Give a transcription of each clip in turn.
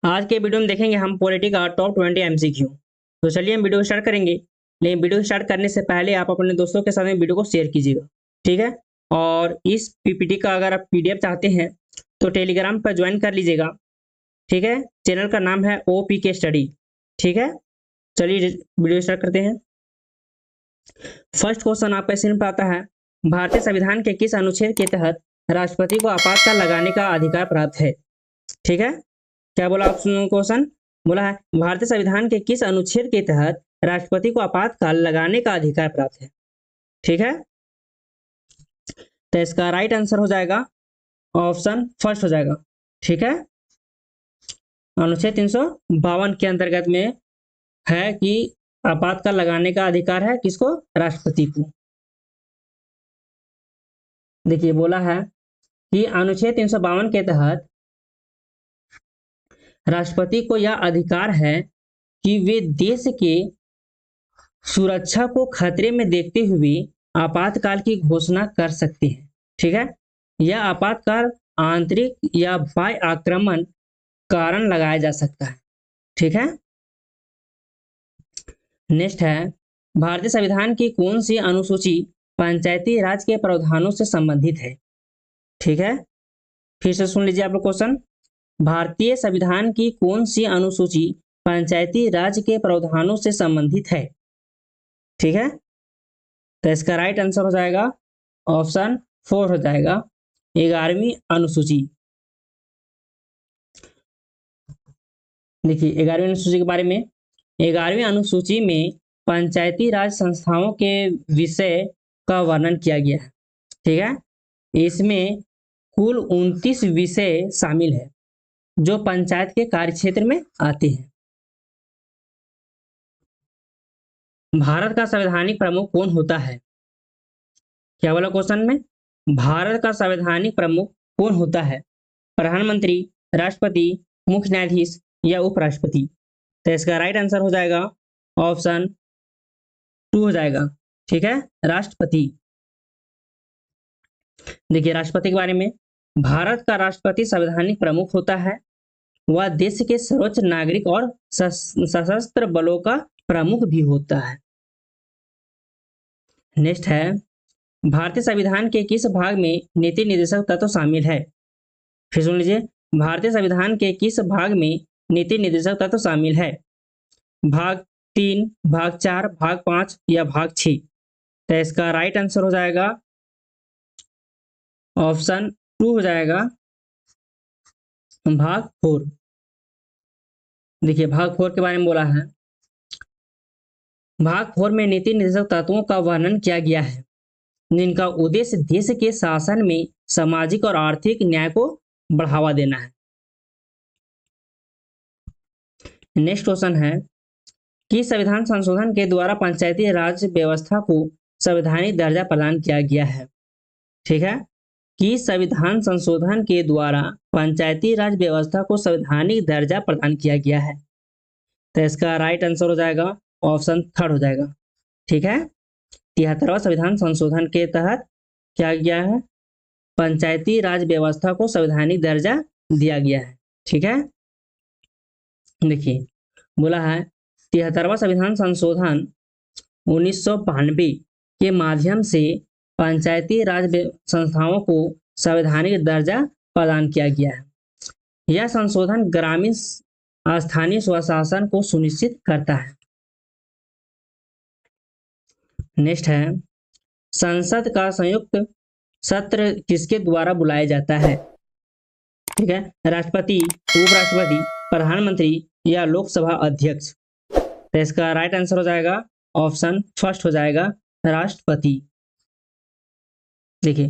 आज के वीडियो में देखेंगे हम पॉलिटी का टॉप 20 एमसीक्यू। तो चलिए हम वीडियो स्टार्ट करेंगे। लेकिन वीडियो स्टार्ट करने से पहले आप अपने दोस्तों के साथ में वीडियो को शेयर कीजिएगा, ठीक है। और इस पीपीटी का अगर आप पीडीएफ चाहते हैं तो टेलीग्राम पर ज्वाइन कर लीजिएगा, ठीक है। चैनल का नाम है ओपीके स्टडी, ठीक है। चलिए वीडियो स्टार्ट करते हैं। फर्स्ट क्वेश्चन आपका स्क्रीन पर आता है, भारतीय संविधान के किस अनुच्छेद के तहत राष्ट्रपति को आपातकाल लगाने का अधिकार प्राप्त है, ठीक है। क्या बोला ऑप्शन क्वेश्चन, बोला है भारतीय संविधान के किस अनुच्छेद के तहत राष्ट्रपति को आपातकाल लगाने का अधिकार प्राप्त है, ठीक है। तो इसका राइट आंसर हो जाएगा ऑप्शन फर्स्ट हो जाएगा, ठीक है। अनुच्छेद 352 के अंतर्गत में है कि आपातकाल लगाने का अधिकार है किसको, राष्ट्रपति को। देखिए बोला है कि अनुच्छेद 352 के तहत राष्ट्रपति को यह अधिकार है कि वे देश के सुरक्षा को खतरे में देखते हुए आपातकाल की घोषणा कर सकते हैं, ठीक है। यह आपातकाल आंतरिक या बाह्य आक्रमण कारण लगाया जा सकता है, ठीक है। नेक्स्ट है, भारतीय संविधान की कौन सी अनुसूची पंचायती राज के प्रावधानों से संबंधित है, ठीक है। फिर से सुन लीजिए आप लोग क्वेश्चन, भारतीय संविधान की कौन सी अनुसूची पंचायती राज के प्रावधानों से संबंधित है, ठीक है। तो इसका राइट आंसर हो जाएगा ऑप्शन 4 हो जाएगा, 11वीं अनुसूची। देखिए 11वीं अनुसूची के बारे में, 11वीं अनुसूची में पंचायती राज संस्थाओं के विषय का वर्णन किया गया है, ठीक है। इसमें कुल 29 विषय शामिल है जो पंचायत के कार्यक्षेत्र में आते हैं। भारत का संवैधानिक प्रमुख कौन होता है, क्या बोला क्वेश्चन में, भारत का संवैधानिक प्रमुख कौन होता है, प्रधानमंत्री, राष्ट्रपति, मुख्य न्यायाधीश या उपराष्ट्रपति। तो इसका राइट आंसर हो जाएगा ऑप्शन 2 हो जाएगा, ठीक है, राष्ट्रपति। देखिए राष्ट्रपति के बारे में, भारत का राष्ट्रपति संवैधानिक प्रमुख होता है। वह देश के सर्वोच्च नागरिक और सशस्त्र बलों का प्रमुख भी होता है। नेक्स्ट है, भारतीय संविधान के किस भाग में नीति निर्देशक तत्व शामिल है, फिर सुन लीजिए, भारतीय संविधान के किस भाग में नीति निर्देशक तत्व शामिल है, भाग 3, भाग 4, भाग 5 या भाग 6। तो इसका राइट आंसर हो जाएगा ऑप्शन 2 हो जाएगा, भाग 4। देखिए भाग 4 के बारे में बोला है, भाग 4 में नीति निर्देशक तत्वों का वर्णन किया गया है जिनका उद्देश्य देश के शासन में सामाजिक और आर्थिक न्याय को बढ़ावा देना है। नेक्स्ट क्वेश्चन है कि संविधान संशोधन के द्वारा पंचायती राज व्यवस्था को संवैधानिक दर्जा प्रदान किया गया है, ठीक है। कि संविधान संशोधन के द्वारा पंचायती राज व्यवस्था को संवैधानिक दर्जा प्रदान किया गया है। तो इसका राइट आंसर हो जाएगा ऑप्शन 3 हो जाएगा, ठीक है। 73वां संविधान संशोधन के तहत क्या किया है, पंचायती राज व्यवस्था को संवैधानिक दर्जा दिया गया है, ठीक है। देखिए बोला है 73वां संविधान संशोधन 1992 के माध्यम से पंचायती राज संस्थाओं को संवैधानिक दर्जा प्रदान किया गया है। यह संशोधन ग्रामीण स्थानीय स्वशासन को सुनिश्चित करता है। नेक्स्ट है, संसद का संयुक्त सत्र किसके द्वारा बुलाया जाता है, ठीक है, राष्ट्रपति, उपराष्ट्रपति, प्रधानमंत्री या लोकसभा अध्यक्ष। तो इसका राइट आंसर हो जाएगा ऑप्शन फर्स्ट हो जाएगा, राष्ट्रपति। देखिए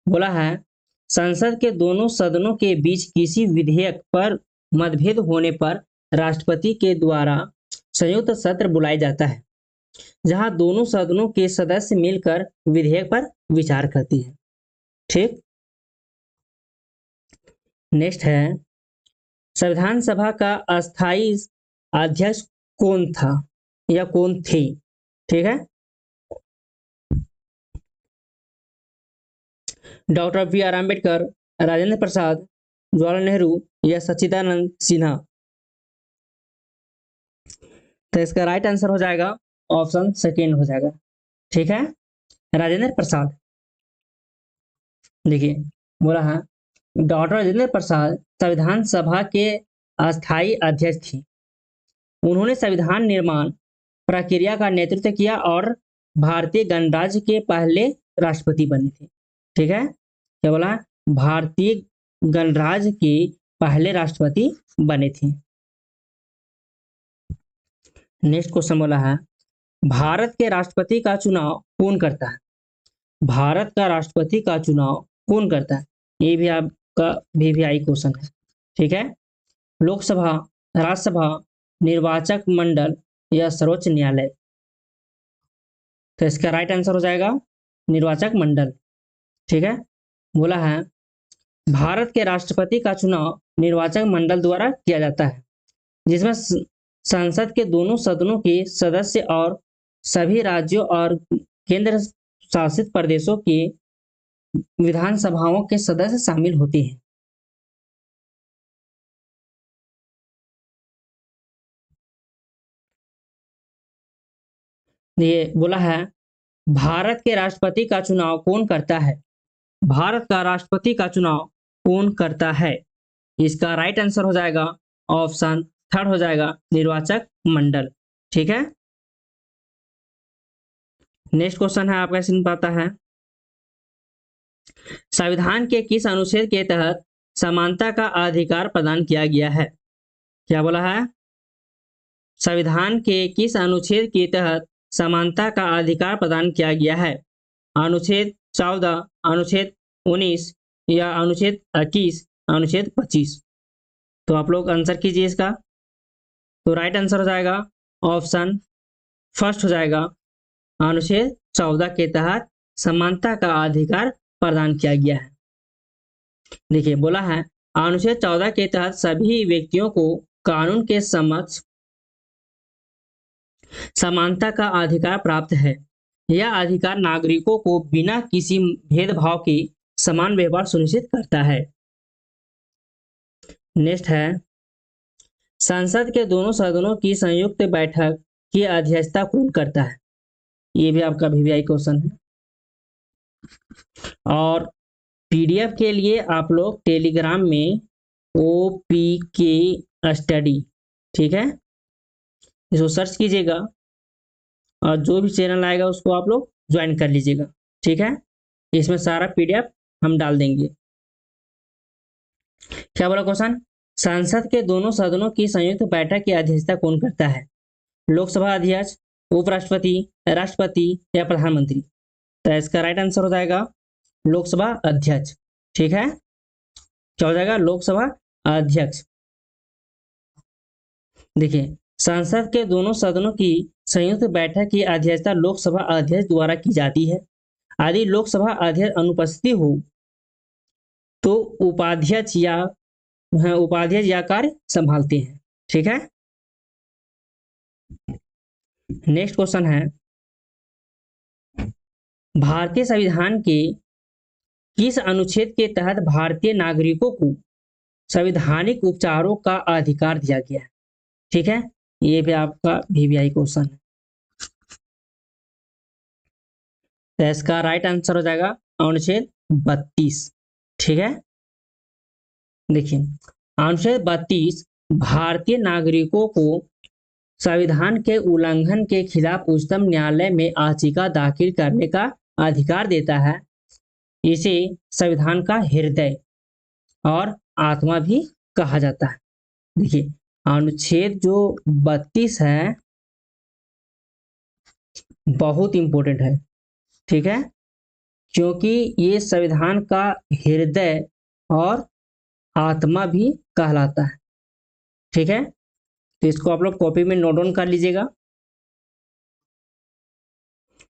बोला है संसद के दोनों सदनों के बीच किसी विधेयक पर मतभेद होने पर राष्ट्रपति के द्वारा संयुक्त सत्र बुलाया जाता है जहां दोनों सदनों के सदस्य मिलकर विधेयक पर विचार करते हैं, ठीक। नेक्स्ट है, संविधान सभा का अस्थायी अध्यक्ष कौन था या कौन थे, ठीक है। Doctor B R Ambedkar, Rajendra Prasad, Jawaharlal Nehru या सच्चिदानंद सिन्हा। तो इसका राइट आंसर हो जाएगा ऑप्शन सेकेंड हो जाएगा। ठीक है, राजेंद्र प्रसाद। देखिए बोला है डॉक्टर राजेंद्र प्रसाद संविधान सभा के अस्थायी अध्यक्ष थे। उन्होंने संविधान निर्माण प्रक्रिया का नेतृत्व किया और भारतीय गणराज्य के पहले राष्ट्रपति बने थे। ठीक है, क्या बोला, भारतीय गणराज्य के पहले राष्ट्रपति बने थे। नेक्स्ट क्वेश्चन बोला है भारत के राष्ट्रपति का चुनाव कौन करता है? भारत का राष्ट्रपति का चुनाव कौन करता है? ये भी आपका वीवीआई क्वेश्चन है। ठीक है, लोकसभा, राज्यसभा, निर्वाचक मंडल या सर्वोच्च न्यायालय? तो इसका राइट आंसर हो जाएगा निर्वाचक मंडल। ठीक है, बोला है भारत के राष्ट्रपति का चुनाव निर्वाचक मंडल द्वारा किया जाता है, जिसमें संसद के दोनों सदनों के सदस्य और सभी राज्यों और केंद्र शासित प्रदेशों के विधानसभाओं के सदस्य शामिल होते हैं। ये बोला है भारत के राष्ट्रपति का चुनाव कौन करता है? भारत का राष्ट्रपति का चुनाव कौन करता है? इसका राइट आंसर हो जाएगा ऑप्शन थर्ड हो जाएगा निर्वाचक मंडल। ठीक है, नेक्स्ट क्वेश्चन है आपका, सुन पाता है संविधान के किस अनुच्छेद के तहत समानता का अधिकार प्रदान किया गया है? क्या बोला है संविधान के किस अनुच्छेद के तहत समानता का अधिकार प्रदान किया गया है? अनुच्छेद 14, अनुच्छेद 19 या अनुच्छेद 21, अनुच्छेद 25? तो आप लोग आंसर कीजिए इसका। तो राइट आंसर हो जाएगा ऑप्शन फर्स्ट हो जाएगा अनुच्छेद 14 के तहत समानता का अधिकार प्रदान किया गया है। देखिए बोला है अनुच्छेद 14 के तहत सभी व्यक्तियों को कानून के समक्ष समानता का अधिकार प्राप्त है। यह अधिकार नागरिकों को बिना किसी भेदभाव के समान व्यवहार सुनिश्चित करता है। नेक्स्ट है संसद के दोनों सदनों की संयुक्त बैठक की अध्यक्षता कौन करता है? ये भी आपका वीवीआई क्वेश्चन है। और पीडीएफ के लिए आप लोग टेलीग्राम में OPK स्टडी, ठीक है, इसको सर्च कीजिएगा और जो भी चैनल आएगा उसको आप लोग ज्वाइन कर लीजिएगा। ठीक है, इसमें सारा पीडीएफ हम डाल देंगे। क्या बोला क्वेश्चन, संसद के दोनों सदनों की संयुक्त बैठक की अध्यक्षता कौन करता है? लोकसभा अध्यक्ष, उपराष्ट्रपति, राष्ट्रपति या प्रधानमंत्री? तो इसका राइट आंसर हो जाएगा लोकसभा अध्यक्ष। ठीक है, क्या हो जाएगा लोकसभा अध्यक्ष। देखिए संसद के दोनों सदनों की संयुक्त बैठक की अध्यक्षता लोकसभा अध्यक्ष द्वारा की जाती है। यदि लोकसभा अध्यक्ष अनुपस्थित हो तो उपाध्यक्ष या कार्य संभालते हैं। ठीक है, नेक्स्ट क्वेश्चन है भारतीय संविधान के किस अनुच्छेद के तहत भारतीय नागरिकों को संवैधानिक उपचारों का अधिकार दिया गया है? ठीक है, ये भी आपका वीवीआई क्वेश्चन है। तो इसका राइट आंसर हो जाएगा अनुच्छेद 32। ठीक है, देखिए अनुच्छेद 32 भारतीय नागरिकों को संविधान के उल्लंघन के खिलाफ उच्चतम न्यायालय में याचिका दाखिल करने का अधिकार देता है। इसे संविधान का हृदय और आत्मा भी कहा जाता है। देखिए अनुच्छेद जो 32 है बहुत इंपॉर्टेंट है। ठीक है, क्योंकि ये संविधान का हृदय और आत्मा भी कहलाता है। ठीक है, तो इसको आप लोग कॉपी में नोट डाउन कर लीजिएगा।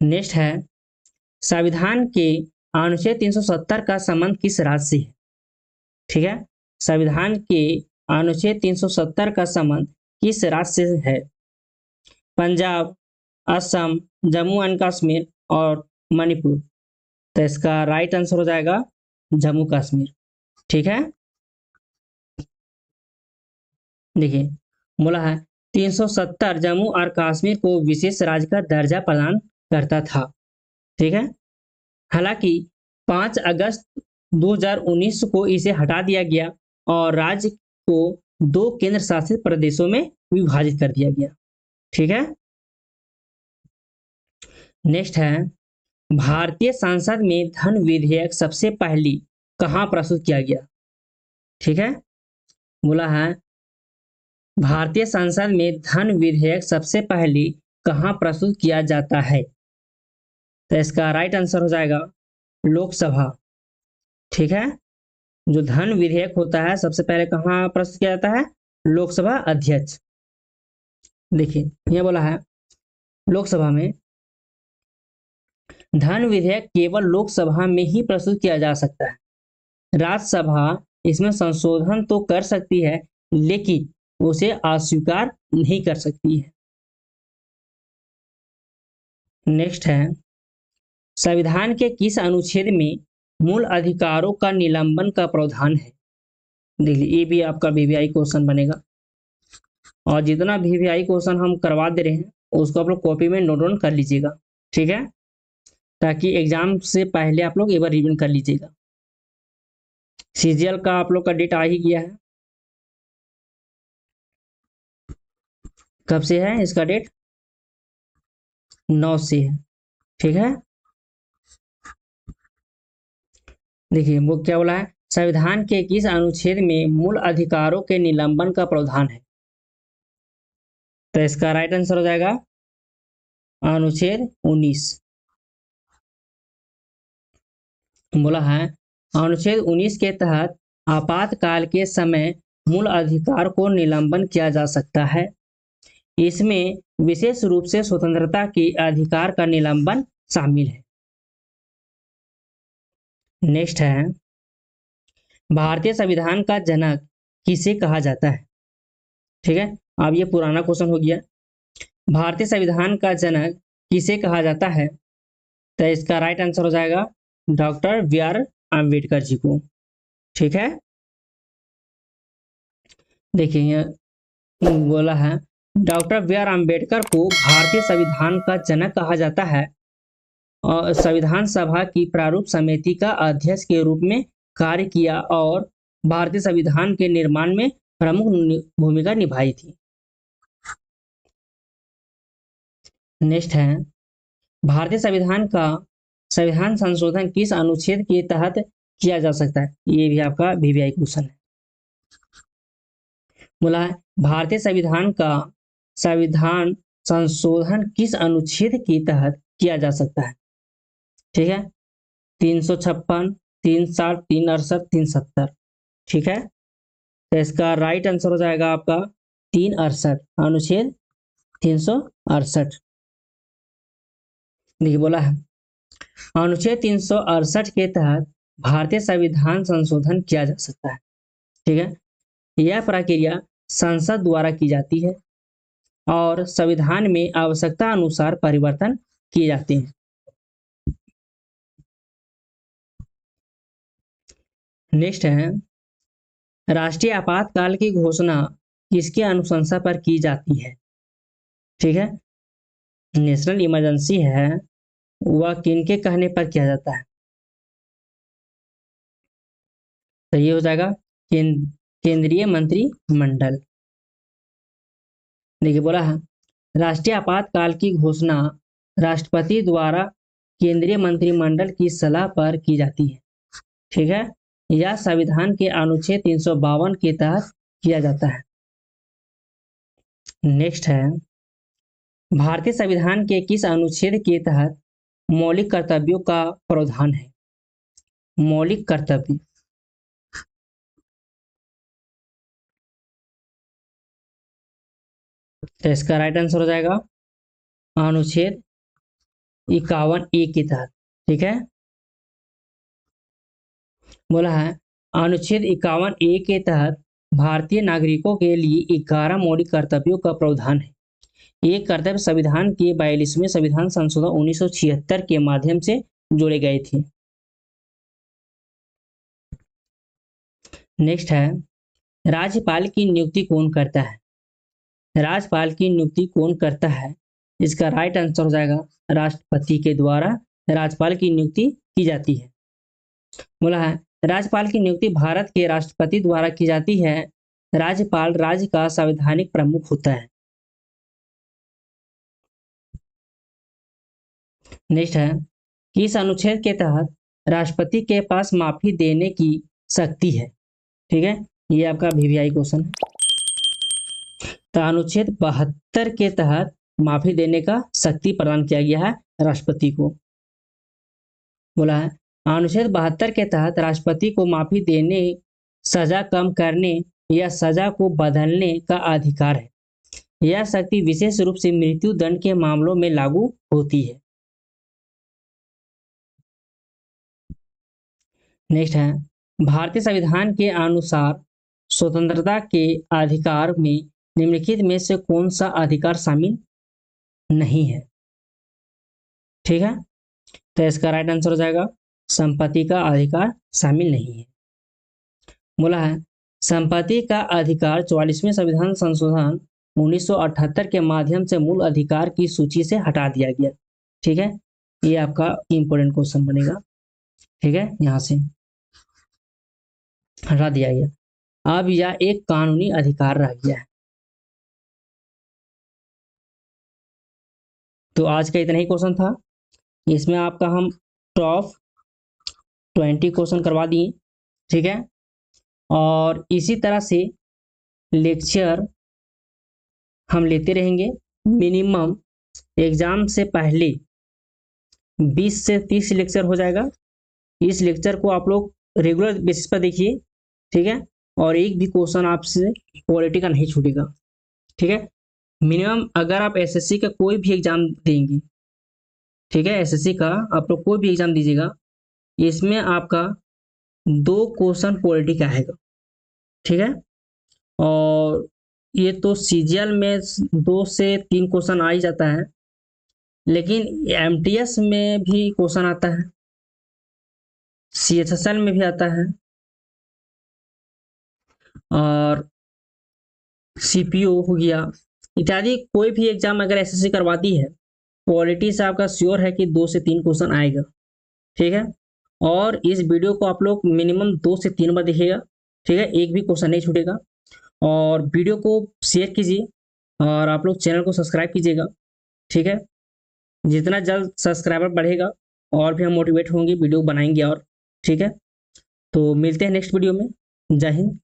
नेक्स्ट है संविधान के अनुच्छेद 370 का संबंध किस राज्य से है? ठीक है, संविधान के अनुच्छेद 370 का संबंध किस राज्य से है? पंजाब, असम, जम्मू एंड कश्मीर और मणिपुर? तो इसका राइट आंसर हो जाएगा जम्मू कश्मीर। ठीक है, देखिए बोला है 370 जम्मू और कश्मीर को विशेष राज्य का दर्जा प्रदान करता था। ठीक है, हालांकि 5 अगस्त 2019 को इसे हटा दिया गया और राज्य को 2 केंद्र शासित प्रदेशों में विभाजित कर दिया गया। ठीक है, नेक्स्ट है, भारतीय संसद में धन विधेयक सबसे पहली कहां प्रस्तुत किया गया? ठीक है, बोला है भारतीय संसद में धन विधेयक सबसे पहले कहां प्रस्तुत किया जाता है? तो इसका राइट आंसर हो जाएगा लोकसभा। ठीक है, जो धन विधेयक होता है सबसे पहले कहां प्रस्तुत किया जाता है? लोकसभा अध्यक्ष। देखिए यह बोला है लोकसभा में धन विधेयक केवल लोकसभा में ही प्रस्तुत किया जा सकता है। राज्यसभा इसमें संशोधन तो कर सकती है लेकिन उसे अस्वीकार नहीं कर सकती है। नेक्स्ट है, संविधान के किस अनुच्छेद में मूल अधिकारों का निलंबन का प्रावधान है? देखिए ये भी आपका वीवीआई क्वेश्चन बनेगा और जितना वीवीआई क्वेश्चन हम करवा दे रहे हैं उसको आप लोग कॉपी में नोट डाउन कर लीजिएगा। ठीक है, ताकि एग्जाम से पहले आप लोग एक बार रिवीजन कर लीजिएगा। सीजीएल का आप लोग का डेट आ ही गया है। कब से है इसका डेट? 9 से है। ठीक है, देखिए वो क्या बोला है, संविधान के किस अनुच्छेद में मूल अधिकारों के निलंबन का प्रावधान है? तो इसका राइट आंसर हो जाएगा अनुच्छेद 19। बोला है अनुच्छेद 19 के तहत आपातकाल के समय मूल अधिकार को निलंबन किया जा सकता है। इसमें विशेष रूप से स्वतंत्रता के अधिकार का निलंबन शामिल है। नेक्स्ट है, भारतीय संविधान का जनक किसे कहा जाता है? ठीक है, अब ये पुराना क्वेश्चन हो गया। भारतीय संविधान का जनक किसे कहा जाता है? तो इसका राइट आंसर हो जाएगा doctor B R Ambedkar ji को। ठीक है, देखिए बोला है डॉक्टर बी आर अम्बेडकर को भारतीय संविधान का जनक कहा जाता है और संविधान सभा की प्रारूप समिति का अध्यक्ष के रूप में कार्य किया और भारतीय संविधान के निर्माण में प्रमुख भूमिका निभाई थी। नेक्स्ट है, भारतीय संविधान का संविधान संशोधन किस अनुच्छेद के तहत किया जा सकता है? ये भी आपका वीवीआई क्वेश्चन है। बोला है भारतीय संविधान का संविधान संशोधन किस अनुच्छेद के तहत किया जा सकता है? ठीक है, 356, 360, 368, 370। ठीक है, तो इसका राइट आंसर हो जाएगा आपका 368, अनुच्छेद 368। देखिए बोला है अनुच्छेद 368 के तहत भारतीय संविधान संशोधन किया जा सकता है। ठीक है, यह प्रक्रिया संसद द्वारा की जाती है और संविधान में आवश्यकता अनुसार परिवर्तन किए जाते हैं। नेक्स्ट है, राष्ट्रीय आपातकाल की घोषणा किसके अनुशंसा पर की जाती है? ठीक है, नेशनल इमरजेंसी है वह किनके कहने पर किया जाता है? तो ये हो जाएगा केंद्रीय मंत्रिमंडल। देखिए बोला है राष्ट्रीय आपातकाल की घोषणा राष्ट्रपति द्वारा केंद्रीय मंत्रिमंडल की सलाह पर की जाती है। ठीक है, यह संविधान के अनुच्छेद 352 के तहत किया जाता है। नेक्स्ट है, भारतीय संविधान के किस अनुच्छेद के तहत मौलिक कर्तव्यों का प्रावधान है? मौलिक कर्तव्य। तो इसका राइट आंसर हो जाएगा अनुच्छेद 51A के तहत। ठीक है, बोला है अनुच्छेद 51A के तहत भारतीय नागरिकों के लिए 11 मौलिक कर्तव्यों का प्रावधान है। ये कर्तव्य संविधान के 42वें संविधान संशोधन 1976 के माध्यम से जोड़े गए थे। नेक्स्ट है, राज्यपाल की नियुक्ति कौन करता है? राज्यपाल की नियुक्ति कौन करता है? इसका राइट आंसर हो जाएगा राष्ट्रपति के द्वारा राज्यपाल की नियुक्ति की जाती है। बोला है राज्यपाल की नियुक्ति भारत के राष्ट्रपति द्वारा की जाती है। राज्यपाल राज्य का संवैधानिक प्रमुख होता है। नेक्स्ट है किस अनुच्छेद के तहत राष्ट्रपति के पास माफी देने की शक्ति है? ठीक है, ये आपका वीवीआई क्वेश्चन है। तो अनुच्छेद 72 के तहत माफी देने का शक्ति प्रदान किया गया है राष्ट्रपति को। बोला है अनुच्छेद 72 के तहत राष्ट्रपति को माफी देने, सजा कम करने या सजा को बदलने का अधिकार है। यह शक्ति विशेष रूप से मृत्यु दंड के मामलों में लागू होती है। नेक्स्ट है भारतीय संविधान के अनुसार स्वतंत्रता के अधिकार में निम्नलिखित में से कौन सा अधिकार शामिल नहीं है? ठीक है, तो इसका राइट आंसर हो जाएगा संपत्ति का अधिकार शामिल नहीं है। बोला है संपत्ति का अधिकार 44वें संविधान संशोधन 1978 के माध्यम से मूल अधिकार की सूची से हटा दिया गया। ठीक है, ये आपका इंपॉर्टेंट क्वेश्चन बनेगा। ठीक है, यहां से हटा दिया गया। अब यह एक कानूनी अधिकार रह गया है। तो आज का इतना ही क्वेश्चन था। इसमें आपका हम टॉप 20 क्वेश्चन करवा दिए। ठीक है, और इसी तरह से लेक्चर हम लेते रहेंगे। मिनिमम एग्जाम से पहले 20 से 30 लेक्चर हो जाएगा। इस लेक्चर को आप लोग रेगुलर बेसिस पर देखिए। ठीक है, और एक भी क्वेश्चन आपसे पॉलिटी का नहीं छूटेगा। ठीक है, मिनिमम अगर आप एसएससी का कोई भी एग्जाम देंगे, ठीक है, एसएससी का आप लोग कोई भी एग्जाम दीजिएगा, इसमें आपका 2 क्वेश्चन पॉलिटी का आएगा। ठीक है, और ये तो सीजीएल में 2 से 3 क्वेश्चन आ ही जाता है, लेकिन एमटीएस में भी क्वेश्चन आता है, सीएचएसएल में भी आता है, और सीपीओ हो गया इत्यादि। कोई भी एग्जाम अगर एसएससी करवाती है, पॉलिटी से आपका श्योर है कि 2 से 3 क्वेश्चन आएगा। ठीक है, और इस वीडियो को आप लोग मिनिमम 2 से 3 बार देखिएगा। ठीक है, एक भी क्वेश्चन नहीं छूटेगा। और वीडियो को शेयर कीजिए और आप लोग चैनल को सब्सक्राइब कीजिएगा। ठीक है, जितना जल्द सब्सक्राइबर बढ़ेगा और भी हम मोटिवेट होंगे, वीडियो बनाएंगे और। ठीक है, तो मिलते हैं नेक्स्ट वीडियो में। जय हिंद।